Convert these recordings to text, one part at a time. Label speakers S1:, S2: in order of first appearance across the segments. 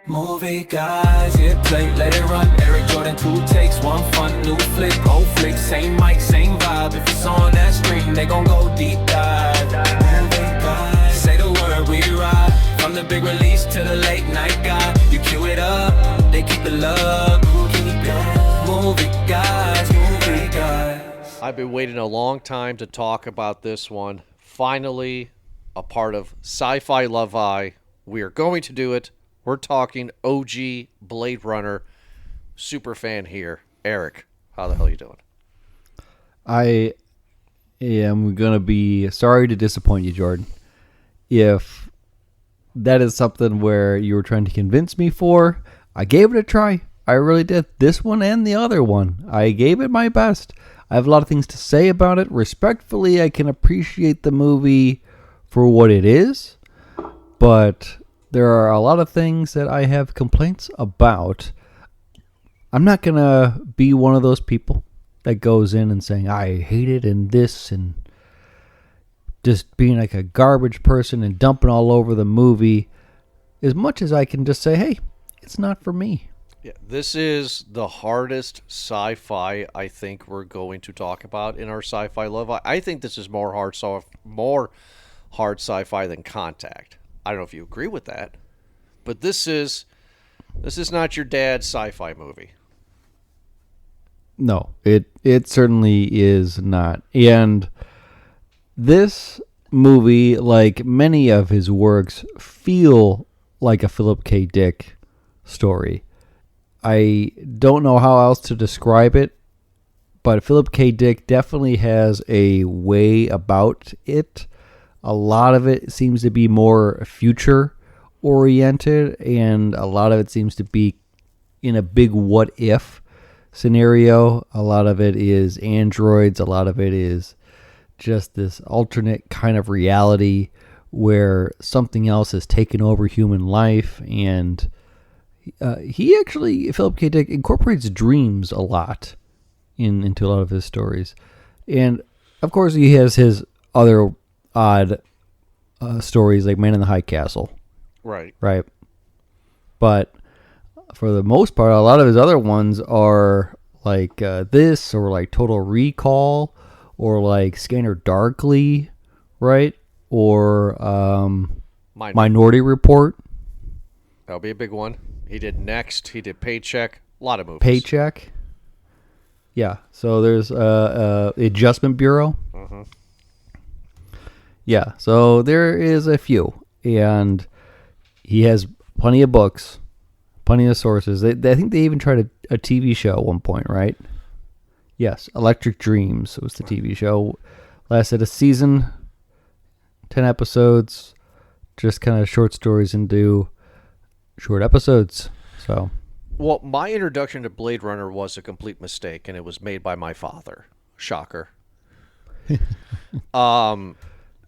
S1: Movie guys, hit play, let it run. Eric Jordan, 2 takes, 1 fun, new flick, old flick, same mic, same vibe. If it's on that screen, they gon' go deep dive. Movie guys, say the word, we ride. From the big release to the late night guy, you cue it up, they keep it love. Movie guys, movie guys.
S2: I've been waiting a long time to talk about this one. Finally, a part of Sci-Fi Love I. We are going to do it. We're talking OG Blade Runner. Super fan here. Eric, how the hell are you doing?
S3: I am going to be sorry to disappoint you, Jordan. If that is something where you were trying to convince me for, I gave it a try. I really did. This one and the other one. I gave it my best. I have a lot of things to say about it. Respectfully, I can appreciate the movie for what it is, but there are a lot of things that I have complaints about. I'm not going to be one of those people that goes in and saying, I hate it and this, and just being like a garbage person and dumping all over the movie, as much as I can just say, hey, it's not for me.
S2: Yeah, this is the hardest sci-fi I think we're going to talk about in our Sci-Fi Love. I think this is more hard sci-fi than Contact. I don't know if you agree with that, but this is not your dad's sci-fi movie.
S3: No, it certainly is not. And this movie, like many of his works, feel like a Philip K. Dick story. I don't know how else to describe it, but Philip K. Dick definitely has a way about it. A lot of it seems to be more future-oriented, and a lot of it seems to be in a big what-if scenario. A lot of it is androids. A lot of it is just this alternate kind of reality where something else has taken over human life, and Philip K. Dick incorporates dreams a lot into a lot of his stories. And, of course, he has his other odd stories like Man in the High Castle.
S2: Right.
S3: But for the most part, a lot of his other ones are like this, or like Total Recall, or like Scanner Darkly, right? Or Minority Report.
S2: That'll be a big one. He did Next. He did Paycheck. A lot of movies.
S3: Paycheck. Yeah. So there's Adjustment Bureau.
S2: Mm-hmm.
S3: Yeah. So there is a few, and he has plenty of books, plenty of sources. I think they even tried a TV show at one point, right? Yes. Electric Dreams was the TV show. Lasted a season, 10 episodes, just kind of short stories into short episodes. So,
S2: well, my introduction to Blade Runner was a complete mistake, and it was made by my father. Shocker.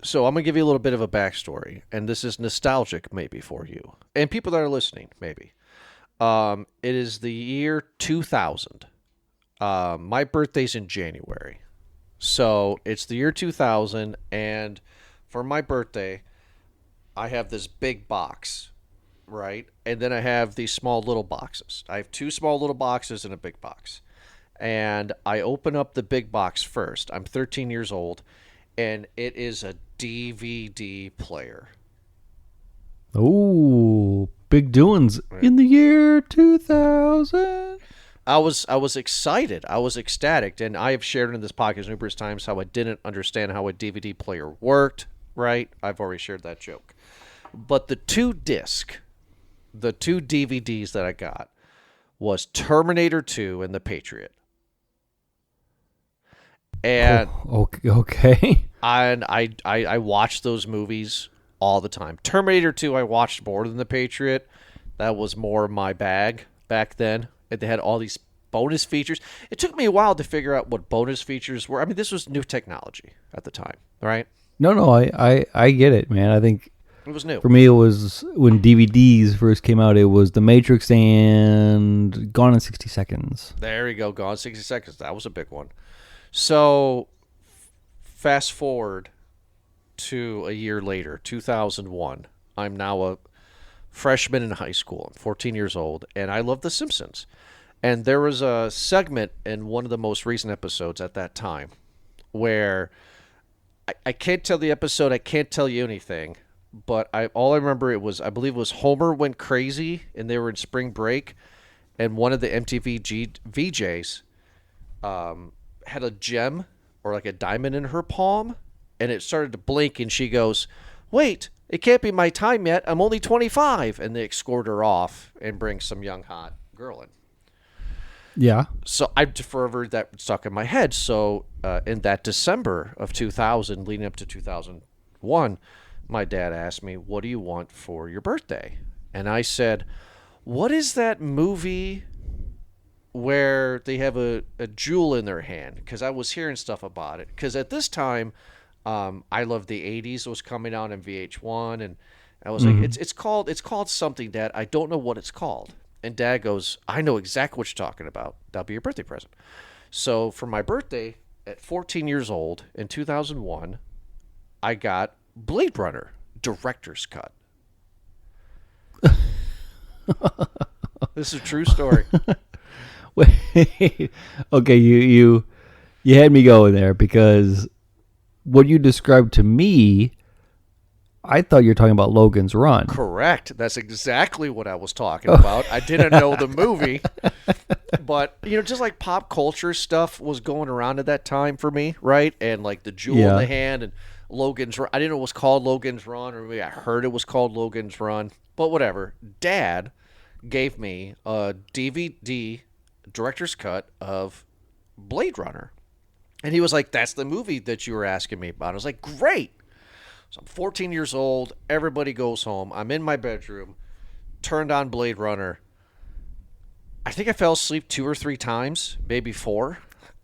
S2: So I'm going to give you a little bit of a backstory, and this is nostalgic maybe for you, and people that are listening, maybe. It is the year 2000. My birthday's in January. So it's the year 2000, and for my birthday, I have this big box, right? And then I have these small little boxes. I have 2 small little boxes and a big box. And I open up the big box first. I'm 13 years old, and it is a DVD player.
S3: oh, big doings in the year 2000.
S2: I was excited. I was ecstatic, and I have shared in this podcast numerous times how I didn't understand how a DVD player worked, right? I've already shared that joke. But the 2 DVDs that I got was Terminator 2 and The Patriot. And
S3: okay.
S2: And I watched those movies all the time. Terminator 2 I watched more than The Patriot. That was more my bag back then. And they had all these bonus features. It took me a while to figure out what bonus features were. I mean, this was new technology at the time, right?
S3: No, I get it, man. I think
S2: it was new.
S3: For me, it was when DVDs first came out, it was The Matrix and Gone in 60 Seconds.
S2: There you go, Gone in 60 Seconds. That was a big one. So, fast forward to a year later, 2001. I'm now a freshman in high school. I'm 14 years old, and I love The Simpsons. And there was a segment in one of the most recent episodes at that time where I can't tell the episode, I can't tell you anything, but all I remember I believe it was Homer went crazy, and they were in spring break, and one of the MTV VJs had a gem or like a diamond in her palm, and it started to blink, and she goes, "Wait, it can't be my time yet. I'm only 25." And they escort her off and bring some young, hot girl in.
S3: Yeah.
S2: So I forever that stuck in my head. So in that December of 2000, leading up to 2001, my dad asked me, "What do you want for your birthday?" And I said, "What is that movie where they have a jewel in their hand?" Because I was hearing stuff about it. Because at this time, I Love the 80s was coming out in VH1, and I was like, it's called something, Dad. I don't know what it's called. And Dad goes, "I know exactly what you're talking about. That'll be your birthday present." So for my birthday at 14 years old in 2001, I got Blade Runner Director's Cut. This is a true story.
S3: Wait, okay, you had me going there because what you described to me, I thought you were talking about Logan's Run.
S2: Correct. That's exactly what I was talking about. I didn't know the movie, but just like pop culture stuff was going around at that time for me, right? And like the jewel in the hand and Logan's Run. I didn't know it was called Logan's Run, or maybe I heard it was called Logan's Run, but whatever. Dad gave me a DVD director's cut of Blade Runner, and he was like, "That's the movie that you were asking me about." I was like, "Great." So I'm 14 years old. Everybody goes home. I'm in my bedroom, turned on Blade Runner. I think I fell asleep 2 or 3 times, maybe 4.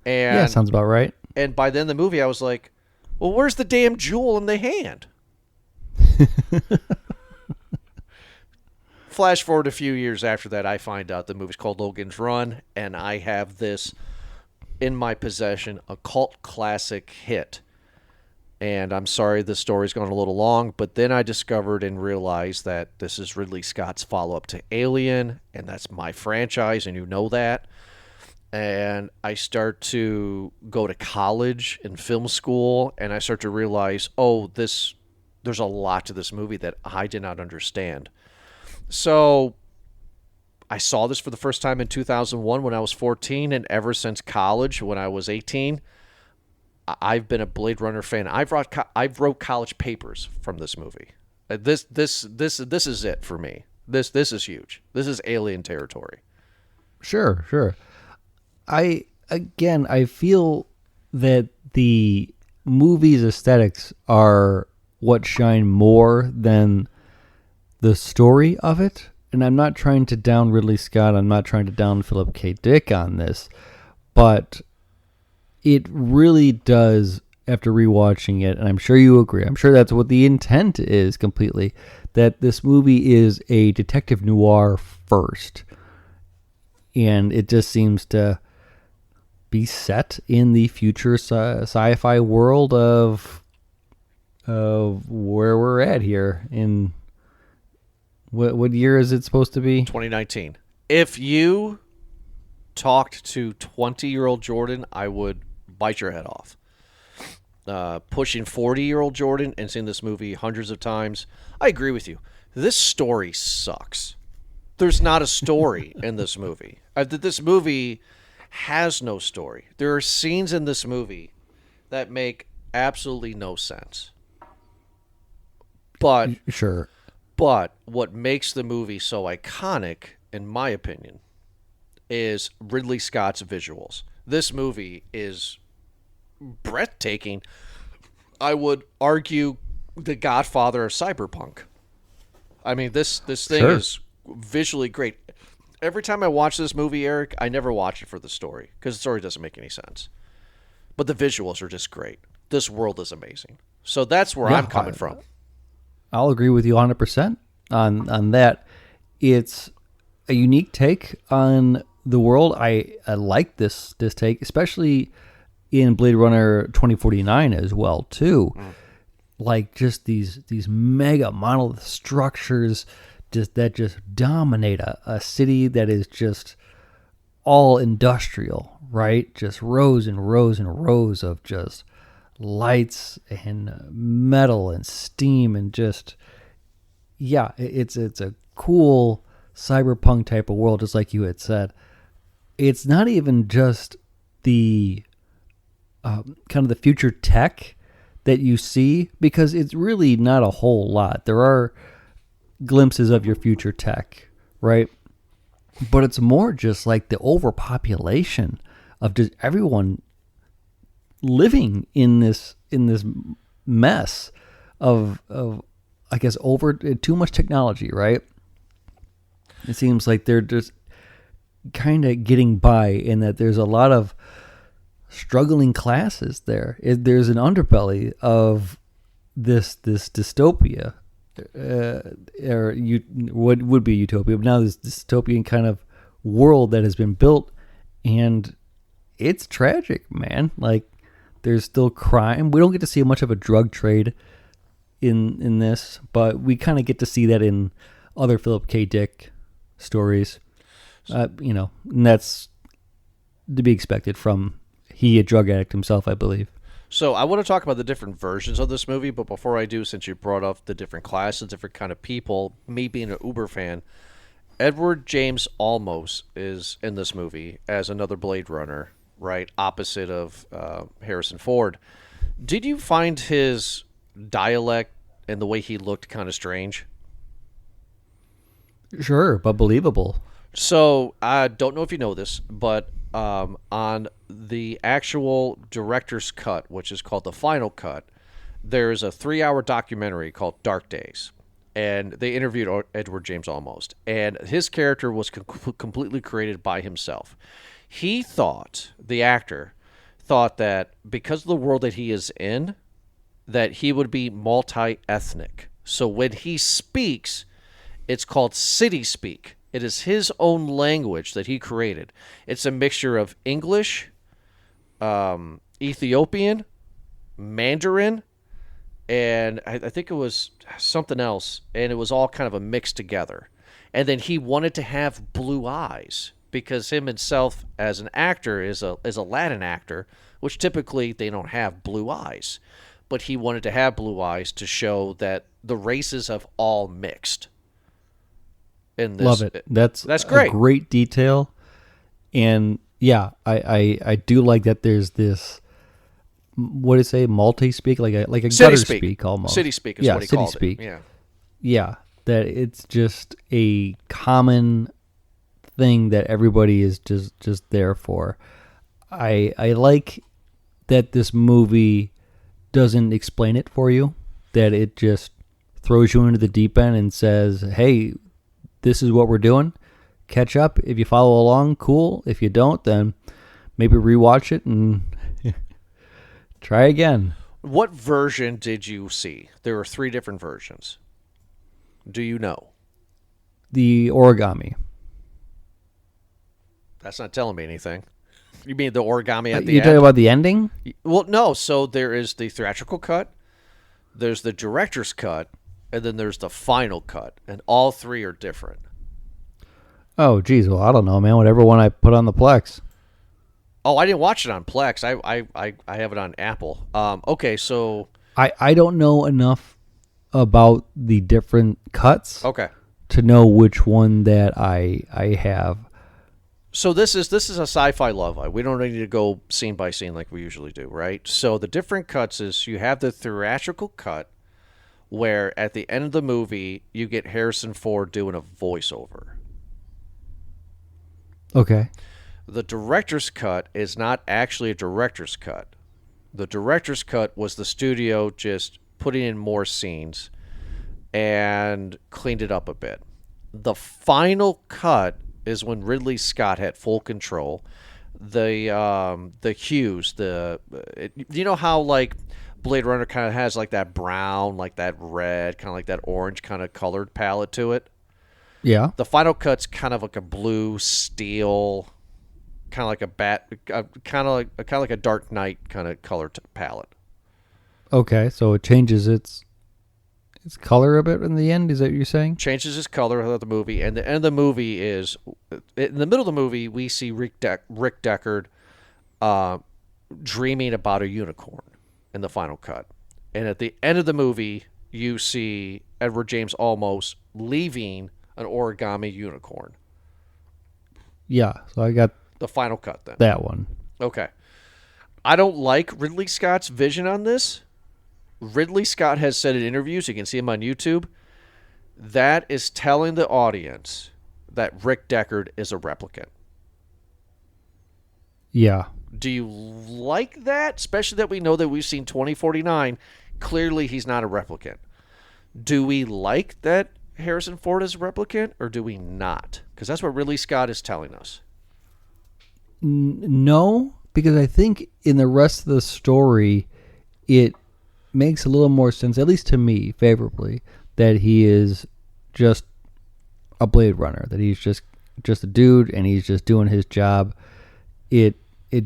S2: And
S3: yeah, sounds about right.
S2: And by the end of the movie, I was like, "Well, where's the damn jewel in the hand?" Flash forward a few years after that, I find out the movie's called Logan's Run, and I have this in my possession, a cult classic hit. And I'm sorry the story's gone a little long, but then I discovered and realized that this is Ridley Scott's follow-up to Alien, and that's my franchise, and you know that. And I start to go to college and film school, and I start to realize, there's a lot to this movie that I did not understand. So I saw this for the first time in 2001 when I was 14, and ever since college when I was 18, I've been a Blade Runner fan. I've wrote college papers from this movie. This is it for me. This is huge. This is alien territory.
S3: Sure. I feel that the movie's aesthetics are what shine more than the story of it. And I'm not trying to down Ridley Scott. I'm not trying to down Philip K. Dick on this. But it really does, after rewatching it, and I'm sure you agree, I'm sure that's what the intent is completely, that this movie is a detective noir first. And it just seems to be set in the future sci-fi world of where we're at here in... What year is it supposed to be?
S2: 2019. If you talked to 20-year-old Jordan, I would bite your head off. Pushing 40-year-old Jordan and seeing this movie hundreds of times, I agree with you. This story sucks. There's not a story in this movie. This movie has no story. There are scenes in this movie that make absolutely no sense. But
S3: sure.
S2: But what makes the movie so iconic, in my opinion, is Ridley Scott's visuals. This movie is breathtaking. I would argue the godfather of cyberpunk. I mean, this thing is visually great. Every time I watch this movie, Eric, I never watch it for the story, because the story doesn't make any sense. But the visuals are just great. This world is amazing. So that's where I'm coming from.
S3: I'll agree with you 100% on that. It's a unique take on the world. I like this take, especially in Blade Runner 2049 as well, too. Like just these mega monolith structures, just dominate a city that is just all industrial, right? Just rows and rows and rows of just lights and metal and steam and just, yeah, it's a cool cyberpunk type of world, just like you had said. It's not even just the kind of the future tech that you see, because it's really not a whole lot. There are glimpses of your future tech, right? But it's more just like the overpopulation of just everyone living in this mess of I guess over too much technology, right? It seems like they're just kind of getting by, in that there's a lot of struggling classes there. There's an underbelly of this dystopia, or what would be utopia, but now this dystopian kind of world that has been built, and it's tragic, man. Like, there's still crime. We don't get to see much of a drug trade in this, but we kind of get to see that in other Philip K. Dick stories. And that's to be expected from a drug addict himself, I believe.
S2: So I want to talk about the different versions of this movie, but before I do, since you brought up the different classes, different kind of people, me being an Uber fan, Edward James Olmos is in this movie as another Blade Runner, right, opposite of Harrison Ford. Did you find his dialect and the way he looked kind of strange?
S3: Sure, but believable.
S2: So I don't know if you know this, but on the actual director's cut, which is called the final cut, there's a 3-hour documentary called Dark Days, and they interviewed Edward James Olmos, and his character was completely created by himself. He thought, the actor thought, that because of the world that he is in, that he would be multi-ethnic. So when he speaks, it's called city speak. It is his own language that he created. It's a mixture of English, Ethiopian, Mandarin, and I think it was something else, and it was all kind of a mix together. And then he wanted to have blue eyes because himself as an actor is a Latin actor, which typically they don't have blue eyes. But he wanted to have blue eyes to show that the races have all mixed. In this.
S3: Love it. That's
S2: great.
S3: A great detail. And yeah, I do like that there's this, what do you say, multi-speak? Like a gutter speak almost.
S2: City speak is what he called
S3: speak.
S2: it. Yeah.
S3: Yeah, that it's just a common thing that everybody is just there for. I like that this movie doesn't explain it for you, that it just throws you into the deep end and says, hey, this is what we're doing. Catch up. If you follow along, cool. If you don't, then maybe rewatch it and try again.
S2: What version did you see? There were 3 different versions. Do you know?
S3: The origami.
S2: That's not telling me anything. You mean the origami at the
S3: You're
S2: end?
S3: talking about the ending?
S2: Well, no. So there is the theatrical cut, there's the director's cut, and then there's the final cut, and all 3 are different.
S3: Oh, geez. Well, I don't know, man. Whatever one I put on the Plex.
S2: Oh, I didn't watch it on Plex. I have it on Apple. Okay, so
S3: I don't know enough about the different cuts
S2: okay
S3: to know which one that I have.
S2: So this is a sci-fi love line. We don't need to go scene by scene like we usually do, right? So the different cuts is you have the theatrical cut, where at the end of the movie you get Harrison Ford doing a voiceover.
S3: Okay.
S2: The director's cut is not actually a director's cut. The director's cut was the studio just putting in more scenes and cleaned it up a bit. The final cut is when Ridley Scott had full control. The hues, you know how like Blade Runner kind of has like that brown, like that red, kind of like that orange kind of colored palette to it.
S3: Yeah.
S2: The final cut's kind of like a blue steel, kind of like a kind of like a Dark Knight kind of color palette.
S3: Okay, so it changes its its color a bit in the end. Is that what you're saying?
S2: Changes his color throughout the movie, and the end of the movie is in the middle of the movie we see Rick Deckard dreaming about a unicorn in the final cut, and at the end of the movie you see Edward James Olmos leaving an origami unicorn.
S3: Yeah, so I got
S2: the final cut then.
S3: That one.
S2: Okay. I don't like Ridley Scott's vision on this. Ridley Scott has said in interviews, you can see him on YouTube, that is telling the audience that Rick Deckard is a replicant.
S3: Yeah.
S2: Do you like that? Especially that we know that we've seen 2049. Clearly he's not a replicant. Do we like that Harrison Ford is a replicant, or do we not? Because that's what Ridley Scott is telling us.
S3: No, because I think in the rest of the story, it makes a little more sense, at least to me, favorably, that he is just a Blade Runner, that he's just a dude and he's just doing his job. It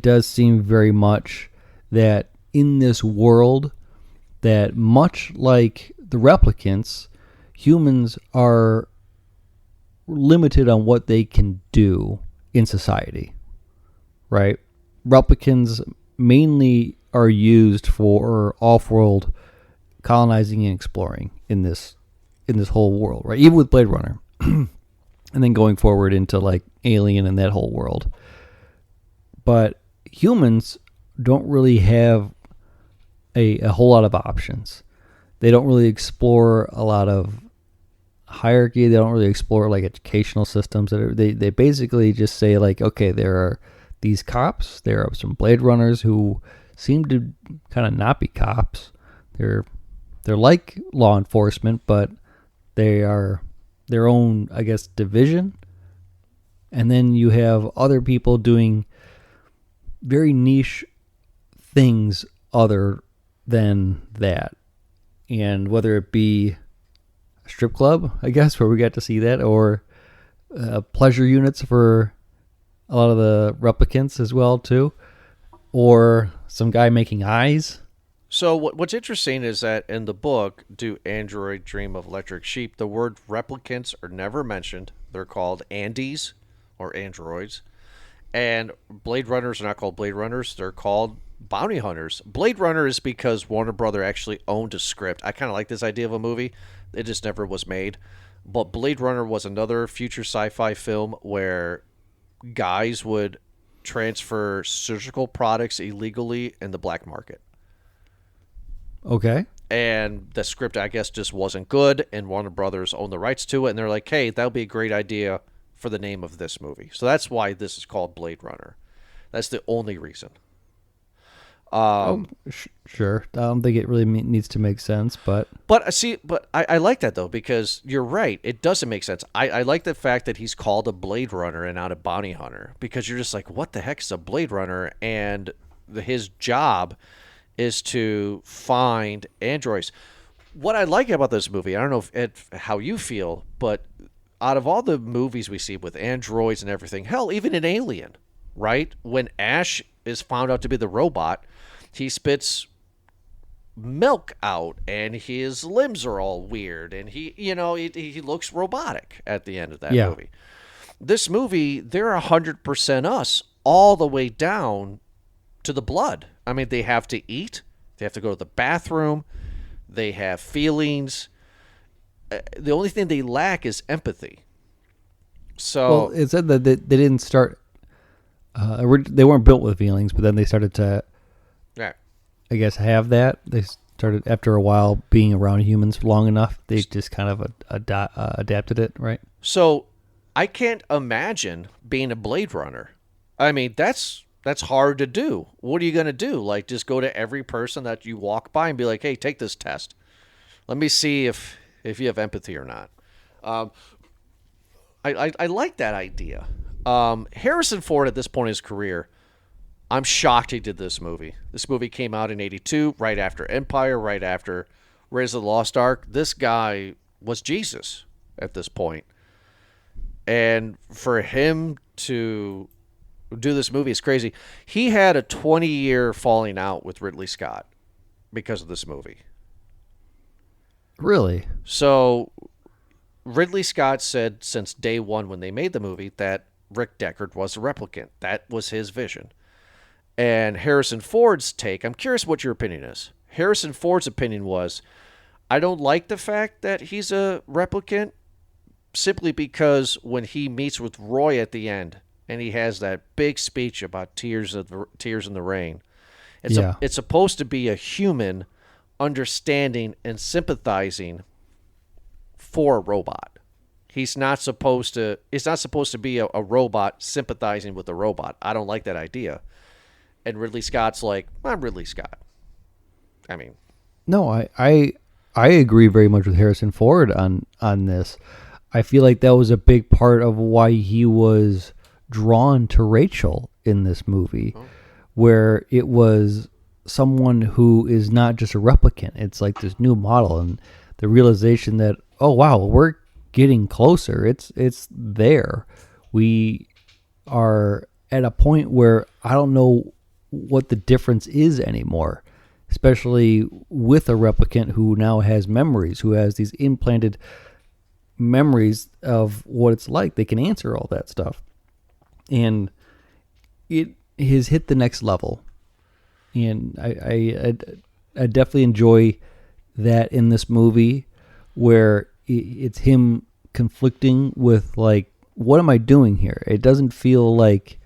S3: does seem very much that in this world, that much like the replicants, humans are limited on what they can do in society, right? Replicants mainly are used for off-world colonizing and exploring in this whole world, right? Even with Blade Runner, and then going forward into like Alien and that whole world. But humans don't really have a whole lot of options. They don't really explore a lot of hierarchy. They don't really explore like educational systems. They basically just say like, okay, there are these cops. There are some Blade Runners who seem to kind of not be cops. They're like law enforcement, but they are their own, I guess, division. And then you have other people doing very niche things other than that. And whether it be a strip club, I guess, where we got to see that, or pleasure units for a lot of the replicants as well, too. Or some guy making eyes.
S2: So what's interesting is that in the book, Do Android Dream of Electric Sheep, the word replicants are never mentioned. They're called Andes or androids. And Blade Runners are not called Blade Runners. They're called bounty hunters. Blade Runner is because Warner Brother actually owned a script. I kind of like this idea of a movie. It just never was made. But Blade Runner was another future sci-fi film where guys would transfer surgical products illegally in the black market.
S3: Okay.
S2: And the script, I guess, just wasn't good, and Warner Brothers owned the rights to it, and they're like, hey, that would be a great idea for the name of this movie. So that's why this is called Blade Runner. That's the only reason.
S3: Sure. I don't think it really needs to make sense, but
S2: I like that though, because you're right. It doesn't make sense. I like the fact that he's called a Blade Runner and not a bounty hunter, because you're just like, what the heck is a Blade Runner? And his job is to find androids. What I like about this movie, I don't know how you feel, but out of all the movies we see with androids and everything, hell, even in Alien, right? When Ash is found out to be the robot, he spits milk out and his limbs are all weird and he looks robotic at the end of that movie. This movie, they're 100% us all the way down to the blood. I mean, they have to eat, they have to go to the bathroom, they have feelings. The only thing they lack is empathy. So,
S3: well, it said that they didn't start. They weren't built with feelings, but then they started to, I guess, have that. They started after a while being around humans long enough. They just kind of adapted it, right?
S2: So, I can't imagine being a Blade Runner. I mean, that's hard to do. What are you going to do? Like, just go to every person that you walk by and be like, hey, take this test. Let me see if you have empathy or not. I like that idea. Harrison Ford at this point in his career, I'm shocked he did this movie. This movie came out in 1982, right after Empire, right after Raiders of the Lost Ark. This guy was Jesus at this point. And for him to do this movie is crazy. He had a 20-year falling out with Ridley Scott because of this movie.
S3: Really?
S2: So Ridley Scott said since day one when they made the movie that Rick Deckard was a replicant. That was his vision. And Harrison Ford's take, I'm curious what your opinion is. Harrison Ford's opinion was, I don't like the fact that he's a replicant simply because when he meets with Roy at the end and he has that big speech about tears in the rain, it's supposed to be a human understanding and sympathizing for a robot. It's not supposed to be a robot sympathizing with a robot. I don't like that idea. And Ridley Scott's like, I'm Ridley Scott. I mean,
S3: no, I agree very much with Harrison Ford on this. I feel like that was a big part of why he was drawn to Rachael in this movie, where it was someone who is not just a replicant. It's like this new model, and the realization that, oh wow, we're getting closer. It's there. We are at a point where I don't know what the difference is anymore, especially with a replicant who now has memories, who has these implanted memories of what it's like. They can answer all that stuff. And it has hit the next level. And I definitely enjoy that in this movie, where it's him conflicting with, like, what am I doing here? It doesn't feel like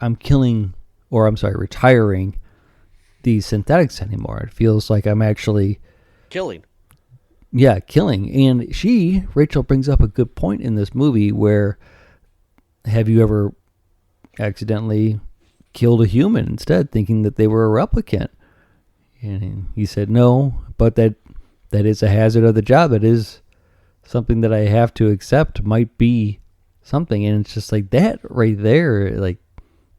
S3: I'm retiring these synthetics anymore. It feels like I'm actually
S2: killing.
S3: Yeah, killing. And Rachael brings up a good point in this movie where, have you ever accidentally killed a human instead, thinking that they were a replicant? And he said no, but that is a hazard of the job. It is something that I have to accept might be something. And it's just like that right there, like,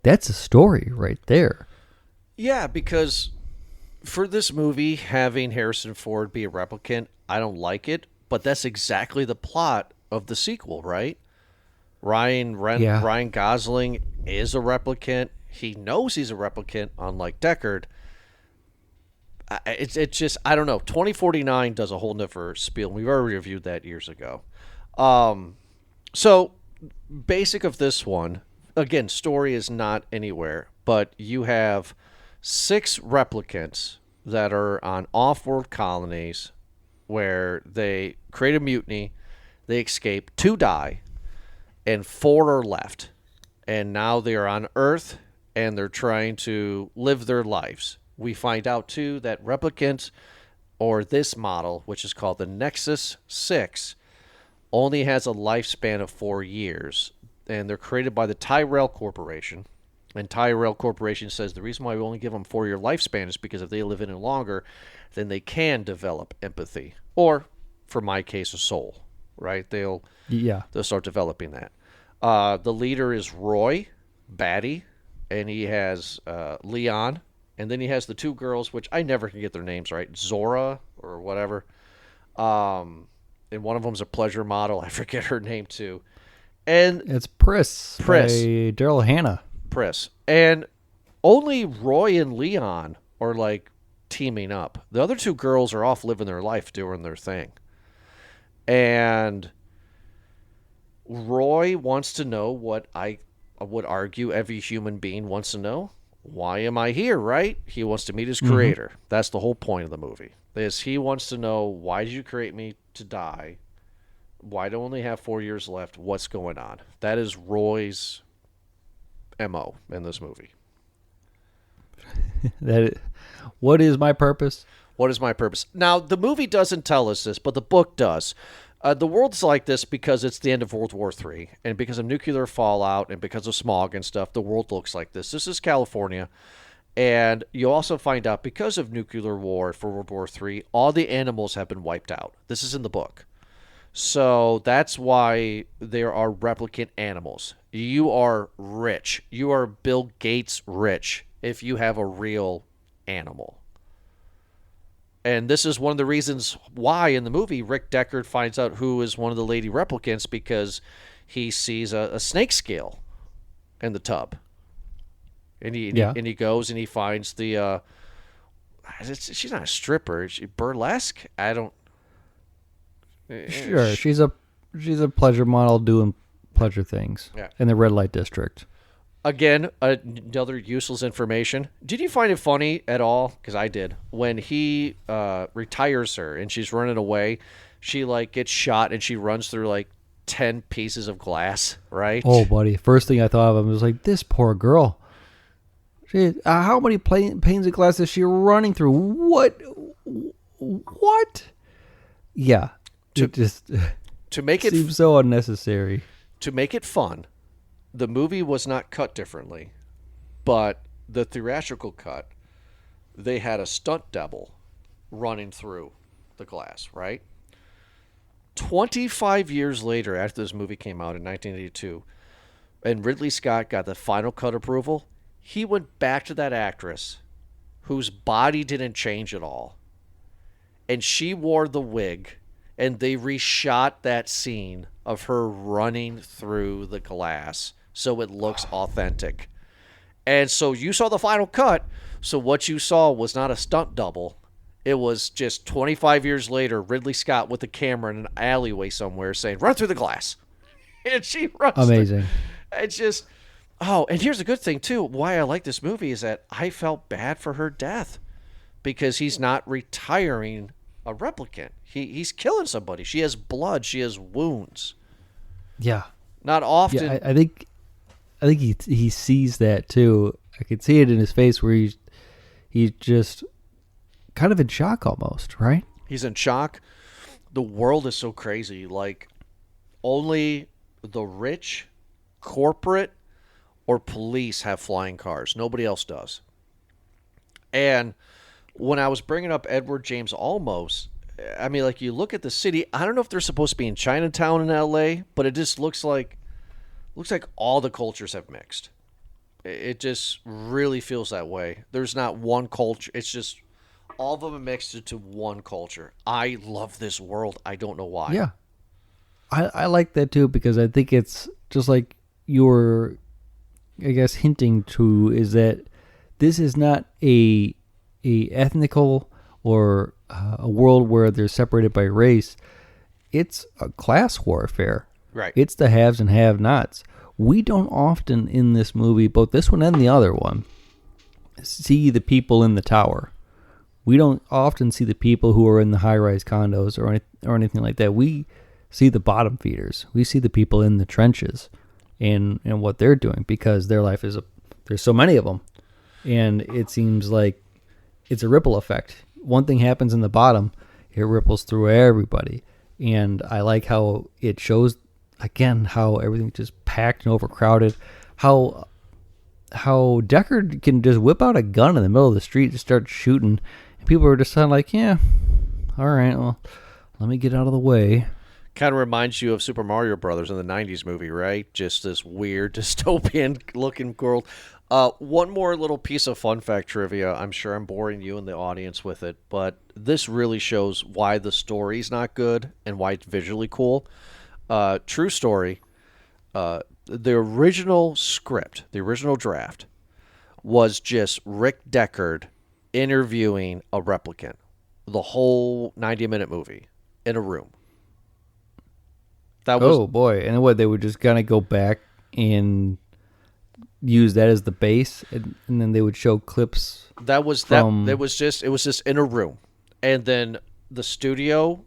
S3: that's a story right there.
S2: Yeah, because for this movie, having Harrison Ford be a replicant, I don't like it, but that's exactly the plot of the sequel, right? Ryan Gosling is a replicant. He knows he's a replicant, unlike Deckard. It's just, I don't know. 2049 does a whole different spiel. We've already reviewed that years ago. So, basic of this one, again, story is not anywhere, but you have 6 replicants that are on off-world colonies where they create a mutiny, they escape, 2 die, and 4 are left. And now they are on Earth, and they're trying to live their lives. We find out, too, that replicants, or this model, which is called the Nexus 6, only has a lifespan of 4 years. And they're created by the Tyrell Corporation. And Tyrell Corporation says the reason why we only give them 4-year lifespan is because if they live any longer, then they can develop empathy. Or, for my case, a soul, right? They'll start developing that. The leader is Roy Batty, and he has Leon. And then he has the 2 girls, which I never can get their names right. Zora or whatever. And one of them's a pleasure model. I forget her name, too. And
S3: it's Pris. By Daryl Hannah.
S2: Pris. And only Roy and Leon are, like, teaming up. The other 2 girls are off living their life, doing their thing. And Roy wants to know what I would argue every human being wants to know. Why am I here, right? He wants to meet his creator. Mm-hmm. That's the whole point of the movie. He wants to know, why did you create me to die? Why do I only have 4 years left? What's going on? That is Roy's MO in this movie.
S3: What is my purpose?
S2: What is my purpose? Now, the movie doesn't tell us this, but the book does. The world's like this because it's the end of World War III, and because of nuclear fallout and because of smog and stuff, the world looks like this. This is California, and you also find out because of nuclear war for World War III, all the animals have been wiped out. This is in the book. So that's why there are replicant animals. You are rich. You are Bill Gates rich if you have a real animal. And this is one of the reasons why in the movie Rick Deckard finds out who is one of the lady replicants, because he sees a snake scale in the tub. And he goes and he finds the she's not a stripper. Is she burlesque? I don't
S3: Sure, she's a pleasure model doing pleasure things in the red light district.
S2: Again, another useless information. Did you find it funny at all? Because I did. When he retires her and she's running away, she like gets shot and she runs through like 10 pieces of glass, right?
S3: Oh, buddy. First thing I thought of was like, this poor girl. She, how many panes of glass is she running through? What? Yeah. It just
S2: to make it
S3: seems so unnecessary.
S2: To make it fun, the movie was not cut differently, but the theatrical cut, they had a stunt double running through the glass, right? 25 years later, after this movie came out in 1982, and Ridley Scott got the final cut approval, he went back to that actress whose body didn't change at all, and she wore the wig, and they reshot that scene of her running through the glass so it looks authentic. And so you saw the final cut, so what you saw was not a stunt double. It was just 25 years later, Ridley Scott with the camera in an alleyway somewhere saying, run through the glass. And she runs.
S3: Amazing.
S2: It's just, and here's the good thing, too. Why I like this movie is that I felt bad for her death because he's not retiring a replicant. He's killing somebody. She has blood. She has wounds.
S3: Yeah.
S2: Not often.
S3: Yeah, I think he sees that, too. I could see it in his face where he's just kind of in shock almost, right?
S2: He's in shock. The world is so crazy. Like, only the rich, corporate, or police have flying cars. Nobody else does. And when I was bringing up Edward James Olmos, I mean, like, you look at the city. I don't know if they're supposed to be in Chinatown in L.A., but it just looks like all the cultures have mixed. It just really feels that way. There's not one culture. It's just all of them are mixed into one culture. I love this world. I don't know why.
S3: Yeah. I like that too because I think it's just like you were, I guess, hinting to is that this is not a ethnical or a world where they're separated by race. It's a class warfare.
S2: Right.
S3: It's the haves and have-nots. We don't often in this movie, both this one and the other one, see the people in the tower. We don't often see the people who are in the high-rise condos or anything like that. We see the bottom feeders. We see the people in the trenches and what they're doing because their life is there's so many of them. And it seems like it's a ripple effect. One thing happens in the bottom, it ripples through everybody. And I like how it shows, again, how everything's just packed and overcrowded. How Deckard can just whip out a gun in the middle of the street and start shooting. And people are just kind of like, yeah, all right, well, let me get out of the way.
S2: Kind of reminds you of Super Mario Brothers in the 90s movie, right? Just this weird dystopian-looking world. One more little piece of fun fact trivia. I'm sure I'm boring you and the audience with it, but this really shows why the story's not good and why it's visually cool. True story. The original script, the original draft, was just Rick Deckard interviewing a replicant. The whole 90-minute movie in a room.
S3: Oh boy! And what, they would just kind of go back and use that as the base, and then they would show clips.
S2: It was just in a room, and then the studio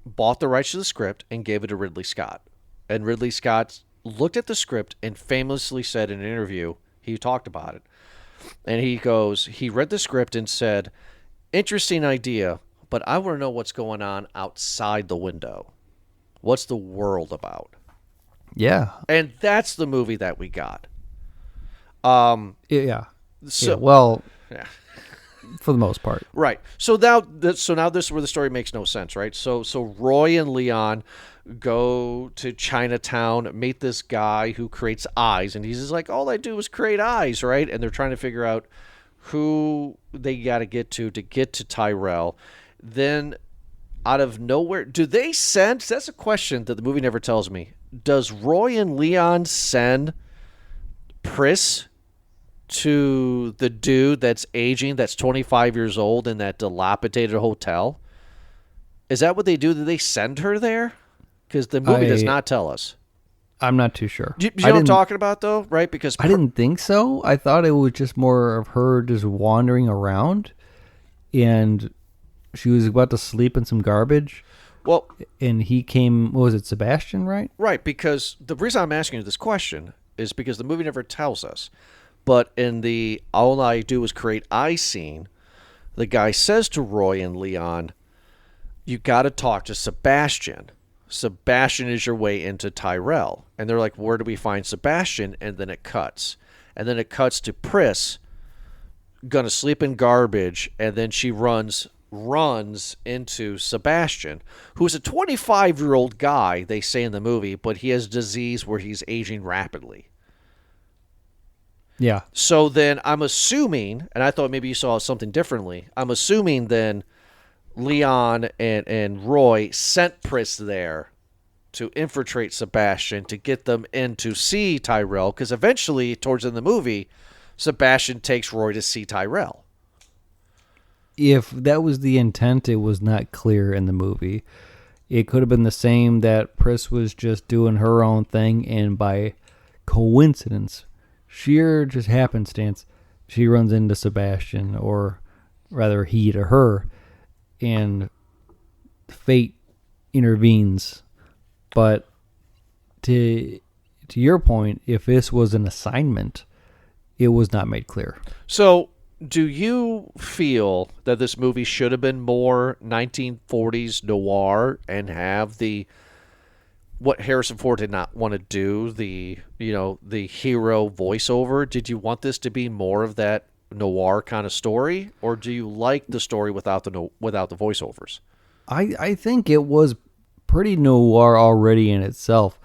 S2: bought the rights to the script and gave it to Ridley Scott. And Ridley Scott looked at the script and famously said in an interview, he talked about it, and he read the script and said, "Interesting idea, but I want to know what's going on outside the window. What's the world about?"
S3: Yeah.
S2: And that's the movie that we got.
S3: Yeah.
S2: So,
S3: yeah. Well,
S2: yeah.
S3: For the most part.
S2: Right. So now this is where the story makes no sense, right? So Roy and Leon go to Chinatown, meet this guy who creates eyes, and he's just like, all I do is create eyes, right? And they're trying to figure out who they got to get to Tyrell. Then out of nowhere, do they send? That's a question that the movie never tells me. Does Roy and Leon send Pris to the dude that's aging, that's 25 years old in that dilapidated hotel? Is that what they do? Do they send her there? Because the movie does not tell us.
S3: I'm not too sure.
S2: Do you know what I'm talking about, though, right? Because
S3: I didn't think so. I thought it was just more of her just wandering around, and she was about to sleep in some garbage.
S2: Well,
S3: and he came. What was it, Sebastian? Right.
S2: Right. Because the reason I'm asking you this question is because the movie never tells us. But in the "All I Do Is Create I" scene, the guy says to Roy and Leon, "You got to talk to Sebastian. Sebastian is your way into Tyrell." And they're like, "Where do we find Sebastian?" And then it cuts. And then it cuts to Pris gonna sleep in garbage, and then she runs into Sebastian, who's a 25-year-old guy, they say in the movie, but he has disease where he's aging rapidly.
S3: Yeah.
S2: So then I'm assuming, and I thought maybe you saw something differently, I'm assuming then Leon and Roy sent Pris there to infiltrate Sebastian to get them in to see Tyrell, because eventually, towards the end of the movie, Sebastian takes Roy to see Tyrell.
S3: If that was the intent, it was not clear in the movie. It could have been the same that Pris was just doing her own thing, and by coincidence, sheer just happenstance, she runs into Sebastian, or rather he to her, and fate intervenes. But to your point, if this was an assignment, it was not made clear.
S2: So, do you feel that this movie should have been more 1940s noir and have what Harrison Ford did not want to do, the hero voiceover? Did you want this to be more of that noir kind of story, or do you like the story without the voiceovers?
S3: I think it was pretty noir already in itself.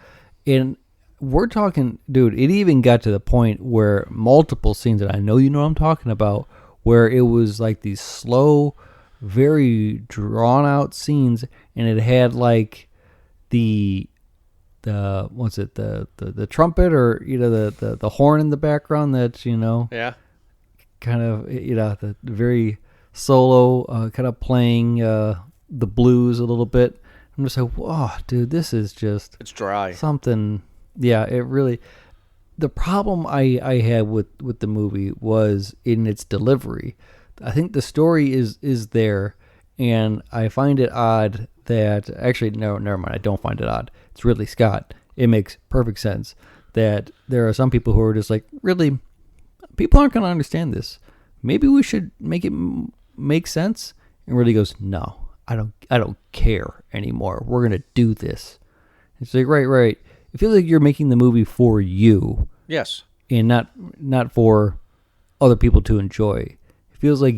S3: And we're talking, dude, it even got to the point where multiple scenes, and I know you know what I'm talking about, where it was like these slow, very drawn out scenes, and it had like the what's it, the trumpet, or the horn in the background that
S2: Yeah.
S3: kind of the very solo kind of playing the blues a little bit. I'm just like, whoa, dude, this is just,
S2: It's dry.
S3: something. Yeah, it really. The problem I had with the movie was in its delivery. I think the story is there, and I find it odd that, actually, no, never mind. I don't find it odd. It's Ridley Scott. It makes perfect sense that there are some people who are just like, really, people aren't going to understand this. Maybe we should make it make sense. And Ridley goes, no, I don't care anymore. We're going to do this. It's like, right. It feels like you're making the movie for you.
S2: Yes.
S3: And not for other people to enjoy. It feels like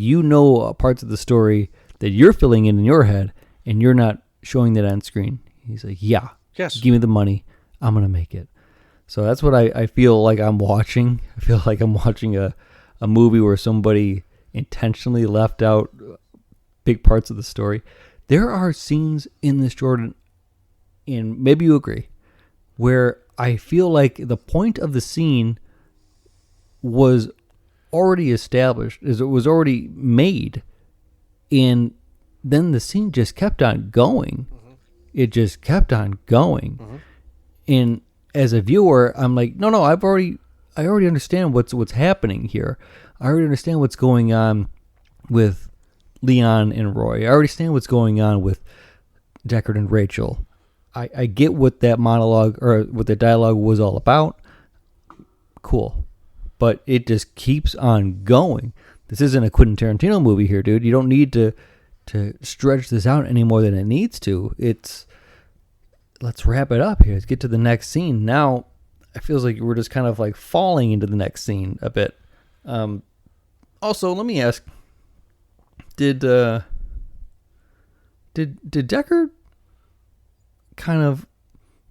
S3: parts of the story that you're filling in your head, and you're not showing that on screen. He's like, yeah.
S2: Yes.
S3: Give me the money. I'm going to make it. So that's what I feel like I'm watching. I feel like I'm watching a movie where somebody intentionally left out big parts of the story. There are scenes in this, Jordan, and maybe you agree, where I feel like the point of the scene was already established, it was already made, and then the scene just kept on going. Mm-hmm. It just kept on going. Mm-hmm. And as a viewer, I'm like, no, I already understand what's happening here. I already understand what's going on with Leon and Roy. I already understand what's going on with Deckard and Rachael. I get what that monologue or what the dialogue was all about. Cool. But it just keeps on going. This isn't a Quentin Tarantino movie here, dude. You don't need to stretch this out any more than it needs to. Let's wrap it up here. Let's get to the next scene. Now, it feels like we're just kind of like falling into the next scene a bit. Also, let me ask, did Deckard kind of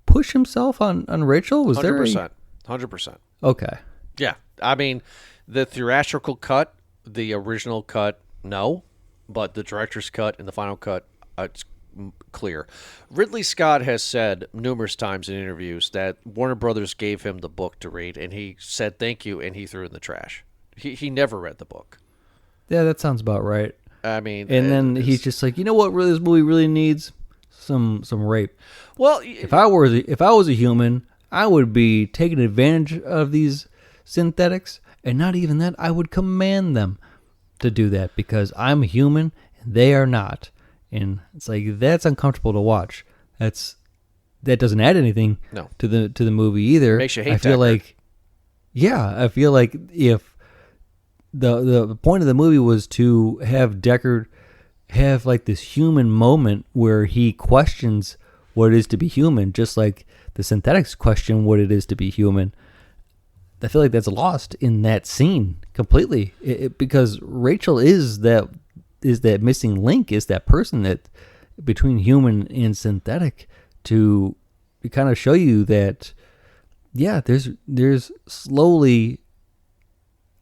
S3: push himself on Rachael? Was
S2: 100%. 100%.
S3: Okay.
S2: Yeah. I mean, the theatrical cut, the original cut, no. But the director's cut and the final cut, it's clear. Ridley Scott has said numerous times in interviews that Warner Brothers gave him the book to read, and he said thank you, and he threw it in the trash. He never read the book.
S3: Yeah, that sounds about right.
S2: I mean,
S3: And then he's just like, you know what? Really, this movie really needs some rape.
S2: well,
S3: If I was a human, I would be taking advantage of these synthetics, and not even that, I would command them to do that because I'm a human and they are not. And it's like that's uncomfortable to watch. That doesn't add anything
S2: No.
S3: to the movie either.
S2: Makes you hate
S3: I feel
S2: Deckard.
S3: I feel like if the point of the movie was to have Deckard have like this human moment where he questions what it is to be human, just like the synthetics question what it is to be human. I feel like that's lost in that scene completely, because Rachael is that missing link, is that person that between human and synthetic to kind of show you that, yeah, there's slowly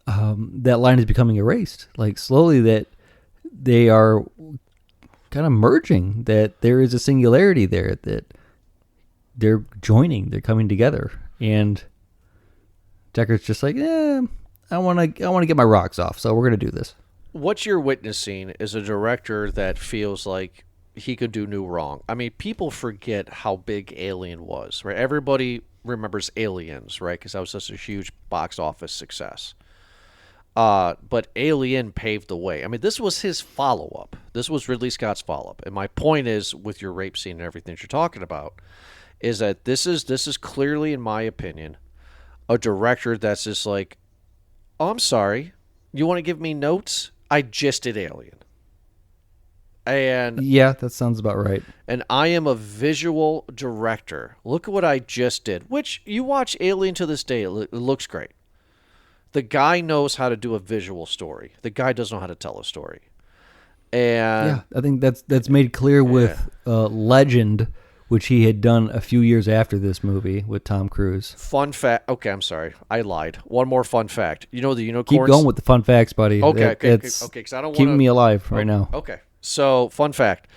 S3: that line is becoming erased. Like slowly that they are kind of merging, that there is a singularity there, that they're joining, they're coming together. And Deckard's just like, I want to get my rocks off, so we're going to do this.
S2: What you're witnessing is a director that feels like he could do no wrong. I mean, people forget how big Alien was, right? Everybody remembers Aliens, right? Because that was such a huge box office success. But Alien paved the way. I mean, this was his follow-up. This was Ridley Scott's follow-up. And my point is, with your rape scene and everything that you're talking about, is that this is clearly, in my opinion, a director that's just like, oh, I'm sorry, you want to give me notes? I just did Alien. And
S3: Yeah, that sounds about right.
S2: And I am a visual director. Look at what I just did. Which, you watch Alien to this day, it looks great. The guy knows how to do a visual story. The guy doesn't know how to tell a story. And
S3: Yeah, I think that's made clear with Legend, which he had done a few years after this movie with Tom Cruise.
S2: fun fact. Okay, I'm sorry. I lied. One more fun fact. You know the unicorns?
S3: Keep going with the fun facts, buddy.
S2: Okay,
S3: It's
S2: because I don't want
S3: keeping me alive right now.
S2: Okay. So, fun fact.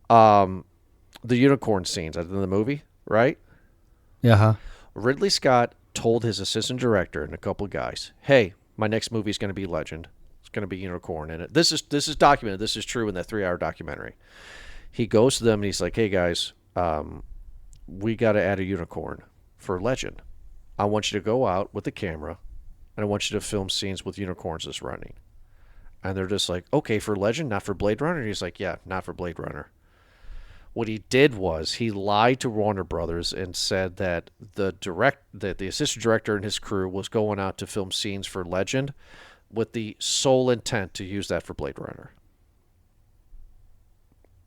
S2: The unicorn scenes in the movie, right?
S3: Yeah.
S2: Ridley Scott told his assistant director and a couple of guys, hey, my next movie is going to be Legend. It's going to be unicorn in it. This is documented. This is true in that 3-hour documentary. He goes to them and he's like, hey, guys, we got to add a unicorn for Legend. I want you to go out with the camera and I want you to film scenes with unicorns that's running. And they're just like, okay, for Legend, not for Blade Runner? And he's like, yeah, not for Blade Runner. What he did was he lied to Warner Brothers and said that the assistant director and his crew was going out to film scenes for Legend with the sole intent to use that for Blade Runner.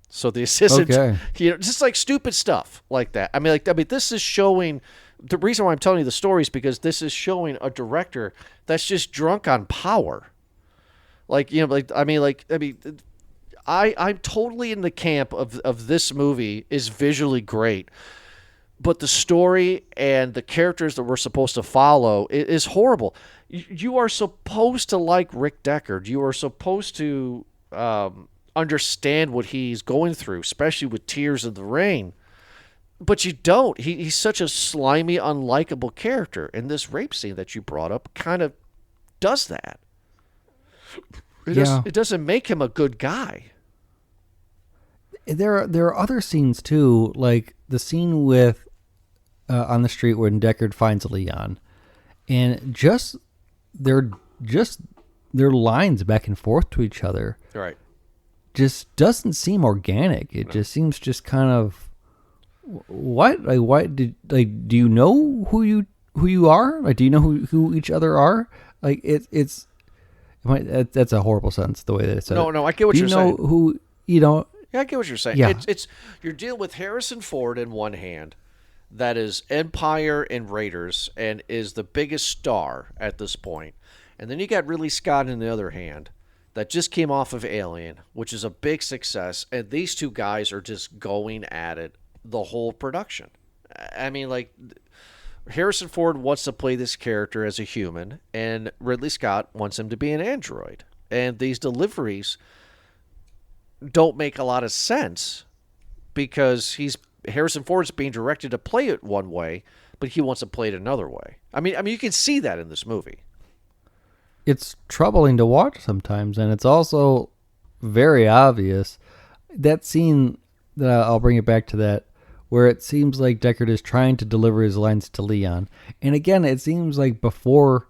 S2: So the assistant, just like stupid stuff like that. I mean, this is showing. The reason why I'm telling you the story is because this is showing a director that's just drunk on power. I'm totally in the camp of this movie is visually great, but the story and the characters that we're supposed to follow is horrible. You are supposed to like Rick Deckard. You are supposed to understand what he's going through, especially with Tears in the Rain. But you don't. He's such a slimy, unlikable character. And this rape scene that you brought up kind of does that. It doesn't make him a good guy.
S3: There are other scenes too, like the scene with on the street when Deckard finds Leon, and just their lines back and forth to each other,
S2: Right?
S3: Just doesn't seem organic. It just seems just kind of what? Like, why do you know who you are? Like, do you know who each other are? Like, it's that's a horrible sentence the way that it's said.
S2: No, I get what you're saying.
S3: Do you know who you know?
S2: Yeah, I get what you're saying.
S3: Yeah.
S2: It's you're dealing with Harrison Ford in one hand, that is Empire and Raiders, and is the biggest star at this point. And then you got Ridley Scott in the other hand, that just came off of Alien, which is a big success. And these two guys are just going at it the whole production. I mean, like, Harrison Ford wants to play this character as a human, and Ridley Scott wants him to be an android. And these deliveries don't make a lot of sense because Harrison Ford's being directed to play it one way, but he wants to play it another way. I mean, you can see that in this movie.
S3: It's troubling to watch sometimes, and it's also very obvious. That scene, I'll bring it back to that, where it seems like Deckard is trying to deliver his lines to Leon. And again, it seems like before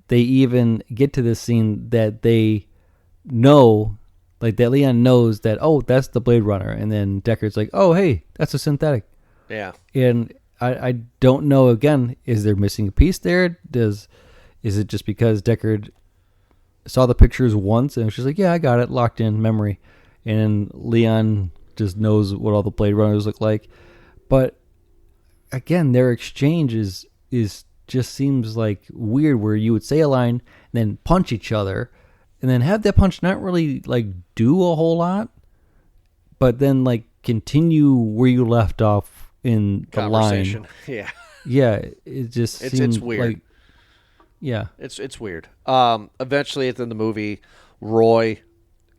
S3: they even get to this scene that they know, like that Leon knows that, oh, that's the Blade Runner. And then Deckard's like, oh, hey, that's a synthetic.
S2: Yeah.
S3: And I don't know, again, is there missing a piece there? Is it just because Deckard saw the pictures once and was just like, yeah, I got it, locked in memory. And Leon just knows what all the Blade Runners look like. But again, their exchange is just seems like weird, where you would say a line and then punch each other and then have that punch not really like do a whole lot, but then like continue where you left off in the
S2: Conversation.
S3: line.
S2: Yeah.
S3: Yeah, it just
S2: It's
S3: seems
S2: weird.
S3: like, yeah.
S2: It's weird. Eventually, at the end of the movie, Roy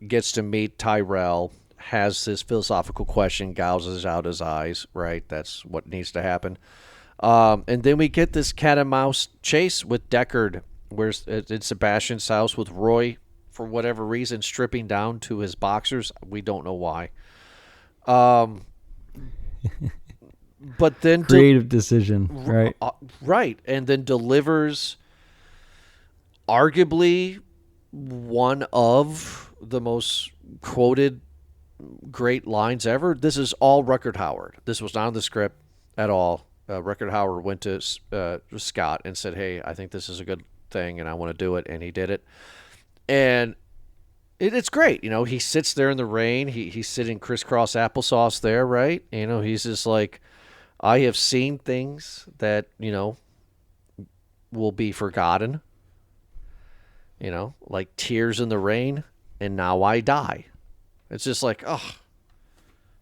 S2: gets to meet Tyrell, has this philosophical question, gouges out his eyes, right? That's what needs to happen. And then we get this cat and mouse chase with Deckard, where it's in Sebastian's house with Roy, for whatever reason, stripping down to his boxers. We don't know why. But then
S3: Creative decision, right?
S2: Right, and then delivers arguably one of the most quoted great lines ever. This is all Rickard Howard. This was not in the script at all. Rickard Howard went to Scott and said, hey, I think this is a good thing and I want to do it, and he did it. And it's great. You know, he sits there in the rain. He's sitting crisscross applesauce there, right? You know, he's just like, I have seen things that, you know, will be forgotten, you know, like tears in the rain, and now I die. It's just like, oh,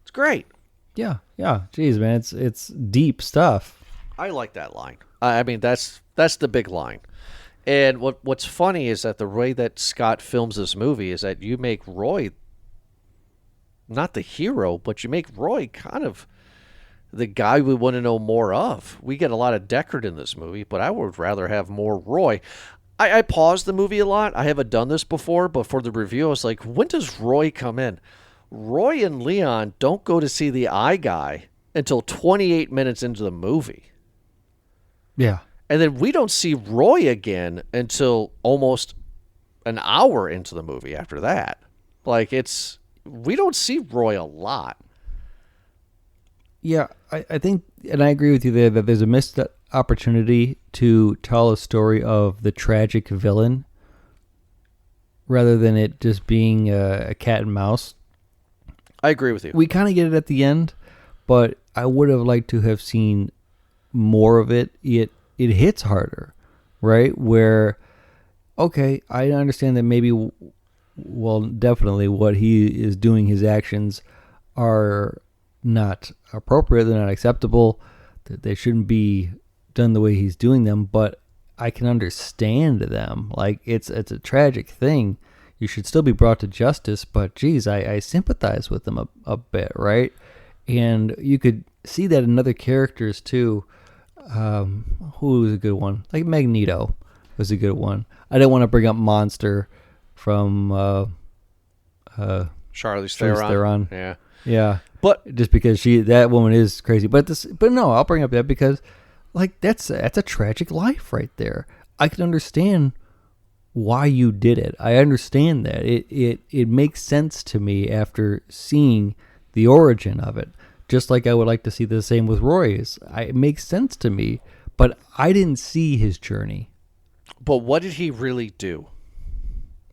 S2: it's great.
S3: Yeah. Jeez, man, it's deep stuff.
S2: I like that line. I mean, that's the big line. And what's funny is that the way that Scott films this movie is that you make Roy not the hero, but you make Roy kind of the guy we want to know more of. We get a lot of Deckard in this movie, but I would rather have more Roy. I paused the movie a lot. I haven't done this before, but for the review, I was like, when does Roy come in? Roy and Leon don't go to see the eye guy until 28 minutes into the movie.
S3: Yeah.
S2: And then we don't see Roy again until almost an hour into the movie after that. Like, we don't see Roy a lot.
S3: Yeah, I think, and I agree with you there, that there's a missed opportunity to tell a story of the tragic villain rather than it just being a cat and mouse.
S2: I agree with you.
S3: We kind of get it at the end, but I would have liked to have seen more of it. It hits harder, right? Where, okay, I understand that maybe, well, definitely what he is doing, his actions are not appropriate, they're not acceptable, that they shouldn't be done the way he's doing them, but I can understand them. Like, it's a tragic thing. You should still be brought to justice, but geez, I sympathize with them a bit, right? And you could see that in other characters too. Who was a good one? Like Magneto was a good one. I didn't want to bring up Monster from
S2: Charlize
S3: Theron. Yeah.
S2: But
S3: just because that woman is crazy. But no, I'll bring up that because like that's a tragic life right there. I can understand why you did it. I understand that. It makes sense to me after seeing the origin of it. Just like I would like to see the same with Roy's. It makes sense to me, but I didn't see his journey.
S2: But what did he really do?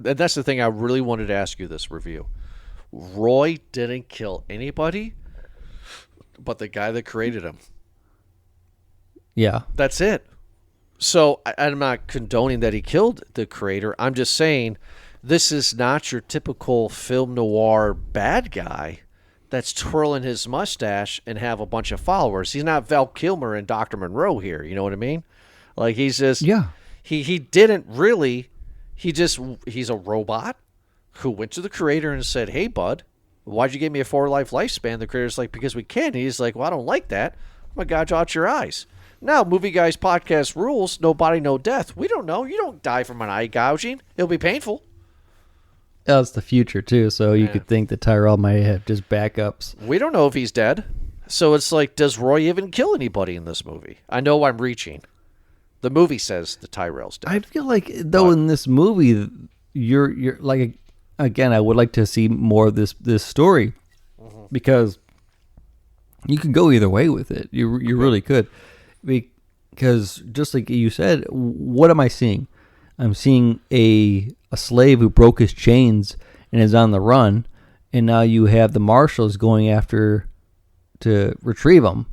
S2: And that's the thing I really wanted to ask you this review. Roy didn't kill anybody but the guy that created him.
S3: Yeah.
S2: That's it. So I'm not condoning that he killed the creator. I'm just saying this is not your typical film noir bad guy that's twirling his mustache and have a bunch of followers. He's not Val Kilmer and Dr. Monroe here. You know what I mean? Like, he's just...
S3: Yeah.
S2: He didn't really... He's a robot who went to the creator and said, hey, bud, why'd you give me a 4-life lifespan? The creator's like, because we can. And he's like, well, I don't like that. I'm going to gouge out your eyes. Now, Movie Guys podcast rules, no body, no death. We don't know. You don't die from an eye gouging. It'll be painful.
S3: It's the future too, so you could think that Tyrell might have just backups.
S2: We don't know if he's dead. So it's like, does Roy even kill anybody in this movie? I know I'm reaching. The movie says the Tyrell's dead.
S3: I feel like though in this movie, you're like, again, I would like to see more of this story because you could go either way with it. You really could, because just like you said, what am I seeing? I'm seeing a slave who broke his chains and is on the run, and now you have the marshals going after to retrieve him.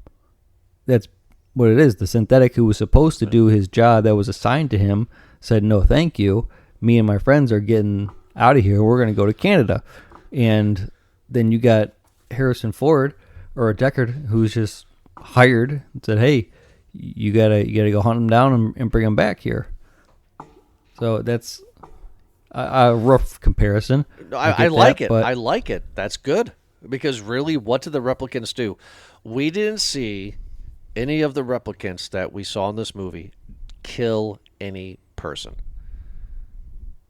S3: That's what it is. The synthetic who was supposed to do his job that was assigned to him said, no, thank you. Me and my friends are getting out of here. We're going to go to Canada. And then you got Harrison Ford or Deckard who's just hired and said, hey, you gotta go hunt him down and bring him back here. So that's a rough comparison.
S2: I like it. I like it. That's good. Because really, what did the replicants do? We didn't see any of the replicants that we saw in this movie kill any person.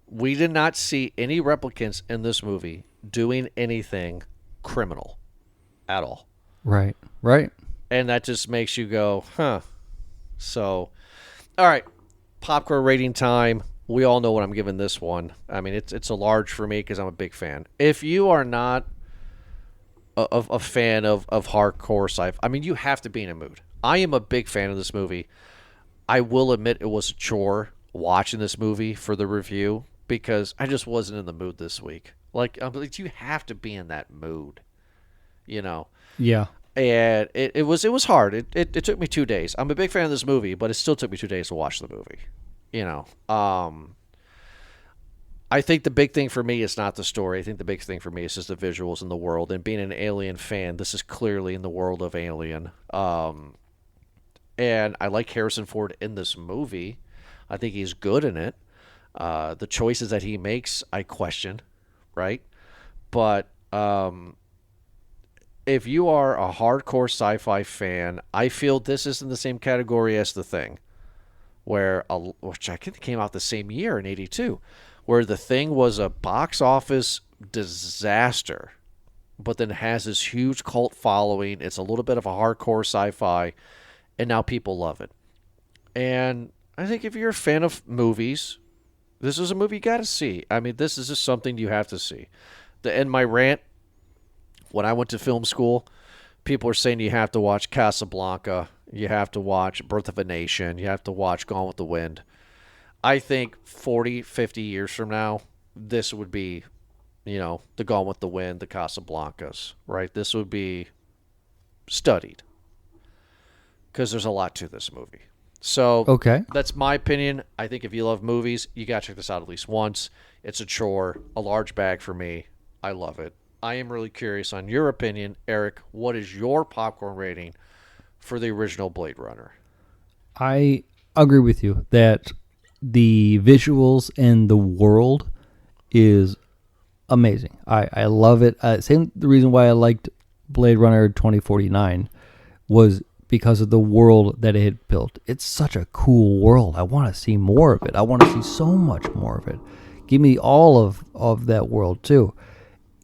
S2: We did not see any replicants in this movie doing anything criminal at all.
S3: Right.
S2: And that just makes you go, huh. So, all right, popcorn rating time. We all know what I'm giving this one. I mean, it's a large for me because I'm a big fan. If you are not a fan of hardcore sci-fi, I mean, you have to be in a mood. I am a big fan of this movie. I will admit it was a chore watching this movie for the review because I just wasn't in the mood this week. Like you have to be in that mood, you know.
S3: Yeah.
S2: And it was hard. It took me 2 days. I'm a big fan of this movie, but it still took me 2 days to watch the movie. You know. I think the big thing for me is not the story. I think the big thing for me is just the visuals in the world. And being an Alien fan, this is clearly in the world of Alien. And I like Harrison Ford in this movie. I think he's good in it. The choices that he makes, I question, right? But if you are a hardcore sci-fi fan, I feel this is in the same category as The Thing, which I think came out the same year in '82. Where The Thing was a box office disaster, but then has this huge cult following. It's a little bit of a hardcore sci-fi, and now people love it. And I think if you're a fan of movies, this is a movie you got to see. I mean, this is just something you have to see. To end my rant, when I went to film school, people are saying you have to watch Casablanca, you have to watch Birth of a Nation, you have to watch Gone with the Wind. I think 40, 50 years from now, this would be, the Gone with the Wind, the Casablancas, right? This would be studied because there's a lot to this movie. So
S3: Okay.
S2: That's my opinion. I think if you love movies, you got to check this out at least once. It's a chore, a large bag for me. I love it. I am really curious on your opinion. Eric, what is your popcorn rating for the original Blade Runner?
S3: I agree with you that the visuals and the world is amazing. I love it. The reason why I liked Blade Runner 2049 was because of the world that it had built. It's such a cool world. I want to see more of it. I want to see so much more of it. Give me all of that world too.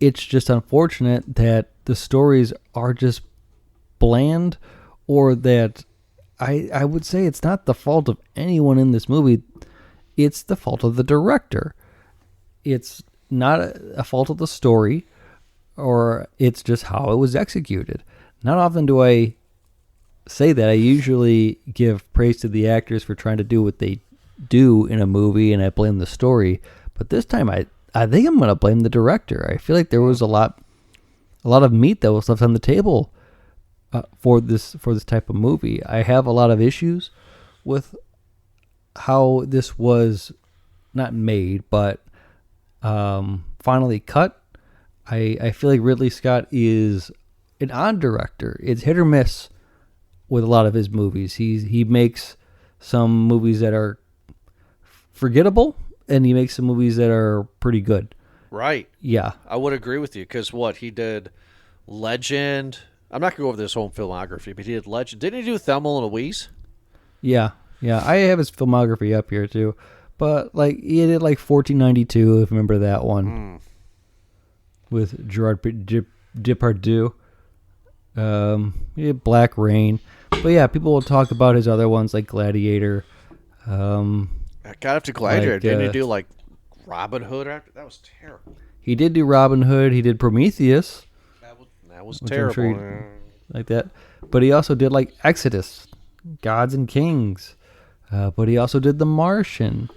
S3: It's just unfortunate that the stories are just bland, or that I would say it's not the fault of anyone in this movie. It's the fault of the director. It's not a fault of the story, or it's just how it was executed. Not often do I say that. I usually give praise to the actors for trying to do what they do in a movie, and I blame the story. But this time, I think I'm going to blame the director. I feel like there was a lot of meat that was left on the table for this type of movie. I have a lot of issues with how this was not made, but finally cut. I feel like Ridley Scott is an odd director. It's hit or miss with a lot of his movies. He makes some movies that are forgettable, and he makes some movies that are pretty good.
S2: Right.
S3: Yeah.
S2: I would agree with you, because he did Legend. I'm not going to go over this whole filmography, but he did Legend. Didn't he do Thelma and Louise?
S3: Yeah. I have his filmography up here too, But like he did like 1492, if you remember that one, with Gerard Depardieu. He did Black Rain. But yeah, people will talk about his other ones like Gladiator.
S2: I got up to Gladiator.
S3: Like,
S2: Didn't he do like Robin Hood after? That was terrible.
S3: He did do Robin Hood. He did Prometheus.
S2: That was
S3: Which I'm
S2: terrible.
S3: sure like that. But he also did like Exodus, Gods and Kings. But he also did The Martian.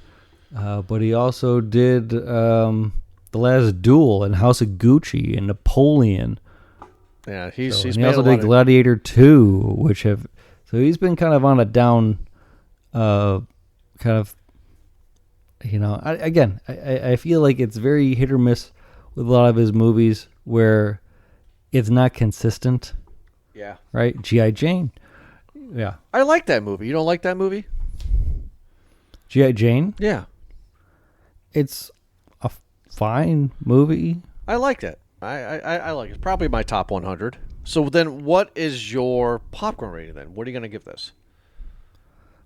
S3: But he also did The Last Duel and House of Gucci and Napoleon.
S2: Yeah,
S3: He
S2: he's
S3: also did Gladiator 2, so he's been kind of on a down, kind of, I feel like it's very hit or miss with a lot of his movies where it's not consistent.
S2: Yeah.
S3: Right? G.I. Jane. Yeah.
S2: I like that movie. You don't like that movie?
S3: G.I. Jane?
S2: Yeah.
S3: It's a fine movie.
S2: I liked it. I like it. It's probably my top 100. So then what is your popcorn rating then? What are you going to give this?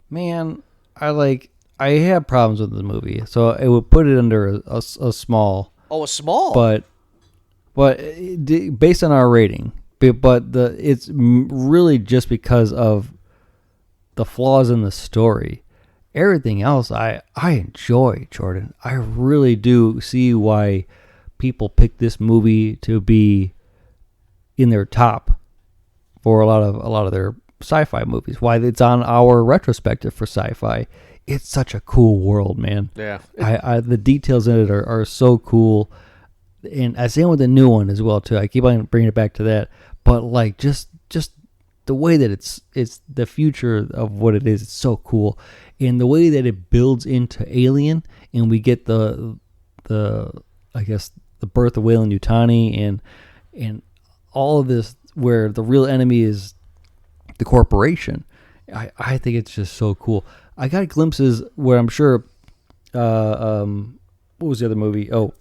S3: Man, I have problems with the movie, so I would put it under a small.
S2: Oh, a small?
S3: But based on our rating, it's really just because of the flaws in the story. Everything else I enjoy, Jordan. I really do see why people pick this movie to be in their top for a lot of their sci-fi movies. Why it's on our retrospective for sci-fi. It's such a cool world, man.
S2: Yeah.
S3: The details in it are so cool. And I same with the new one as well too. I keep on bringing it back to that, but like just the way that it's the future of what it is, it's so cool, and the way that it builds into Alien, and we get the I guess the birth of Weyland-Yutani and all of this, where the real enemy is the corporation. I think it's just so cool. I got glimpses where I'm sure, what was the other movie? Oh,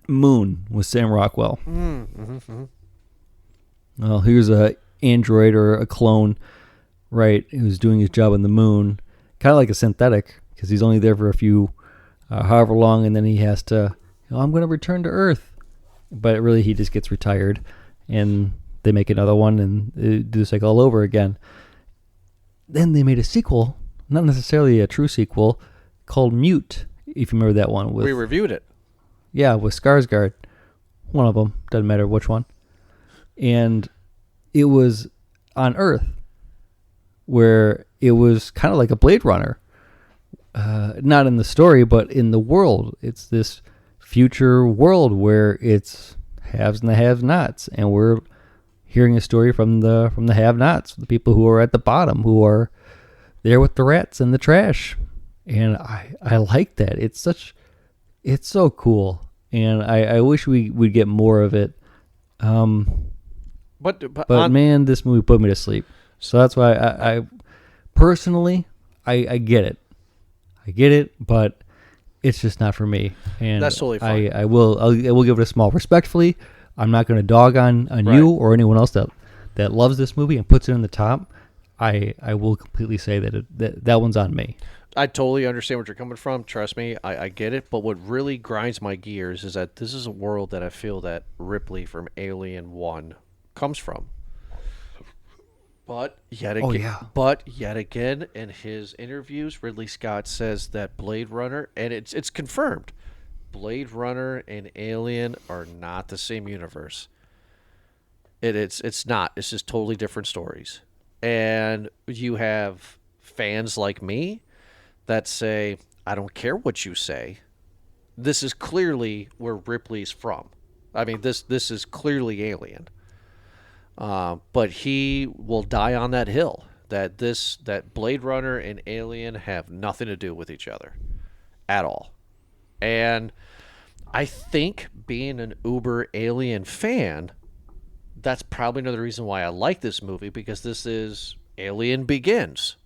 S3: Moon with Sam Rockwell. Well, here's a android or a clone, right, who's doing his job on the moon, kind of like a synthetic, because he's only there for a few, however long, and then he has to, I'm going to return to Earth. But really, he just gets retired, and they make another one, and they do the cycle all over again. Then they made a sequel, not necessarily a true sequel, called Mute, if you remember that one.
S2: We reviewed it.
S3: Yeah, with Skarsgård. One of them. Doesn't matter which one. And it was on Earth, where it was kind of like a Blade Runner. Not in the story, but in the world. It's this future world where it's haves and the have-nots. And we're hearing a story from the have-nots, the people who are at the bottom, who are there with the rats and the trash. And I like that. It's so cool. And I wish we'd get more of it. But man, this movie put me to sleep. So that's why I personally, I get it. I get it, but it's just not for me. And
S2: that's totally fine.
S3: I will give it a small respectfully. I'm not going to dog on
S2: Right.
S3: you or anyone else that loves this movie and puts it in the top. I will completely say that one's on me.
S2: I totally understand where you're coming from. Trust me, I get it. But what really grinds my gears is that this is a world that I feel that Ripley from Alien 1 comes from. But yet again, in his interviews, Ridley Scott says that Blade Runner, and it's confirmed, Blade Runner and Alien are not the same universe. It's not. It's just totally different stories. And you have fans like me that say, I don't care what you say. This is clearly where Ripley's from. I mean, this is clearly Alien. But he will die on that hill that Blade Runner and Alien have nothing to do with each other at all. And I think being an uber Alien fan, that's probably another reason why I like this movie, because this is Alien Begins.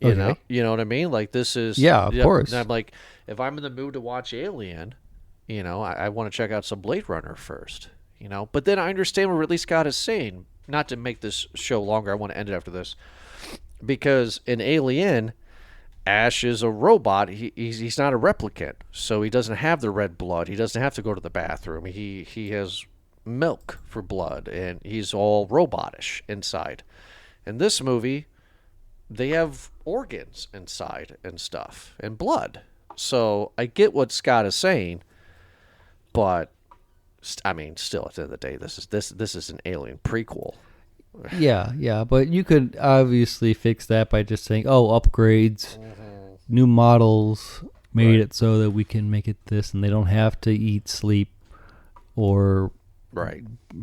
S2: You know what I mean? Like, this is...
S3: Yeah, of course.
S2: And I'm like, if I'm in the mood to watch Alien, I want to check out some Blade Runner first. But then I understand what Ridley Scott is saying. Not to make this show longer, I want to end it after this. Because in Alien, Ash is a robot. He's not a replicant, so he doesn't have the red blood. He doesn't have to go to the bathroom. He has milk for blood, and he's all robotish inside. In this movie, they have organs inside and stuff and blood. So I get what Scott is saying, but I mean, still at the end of the day, this is an Alien prequel.
S3: Yeah, but you could obviously fix that by just saying, "Oh, upgrades, new models made it so that we can make it this, and they don't have to eat, sleep, or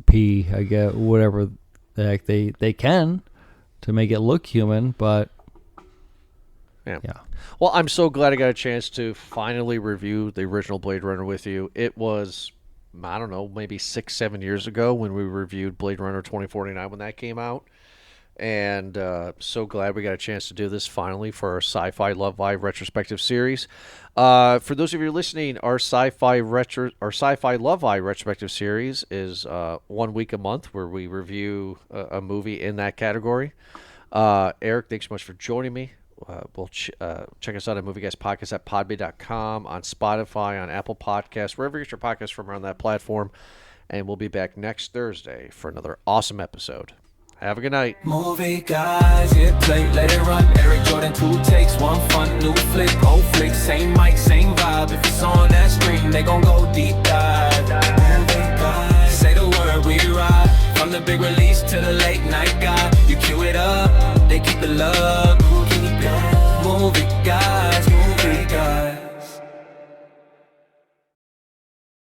S3: pee." I guess whatever the heck they can to make it look human, but yeah.
S2: Well, I'm so glad I got a chance to finally review the original Blade Runner with you. It was, I don't know, maybe 6-7 years ago when we reviewed Blade Runner 2049 when that came out. And so glad we got a chance to do this finally for our Sci-Fi Love Live retrospective series. For those of you listening, our Sci-Fi Love Live retrospective series is 1 week a month where we review a movie in that category. Eric, thanks so much for joining me. We'll check us out at Movie Guys Podcast at podbay.com, on Spotify, on Apple Podcasts, wherever you get your podcasts from around that platform. And we'll be back next Thursday for another awesome episode. Have a good night.
S1: Movie guys, hit play, let it run. Eric Jordan, 2 takes, 1 fun, new flick, old flick, same mic, same vibe. If it's on that screen, they gon' go deep dive. Movie guys, say the word, we ride. From the big release to the late night guy, you cue it up, they keep it love. Movie guys.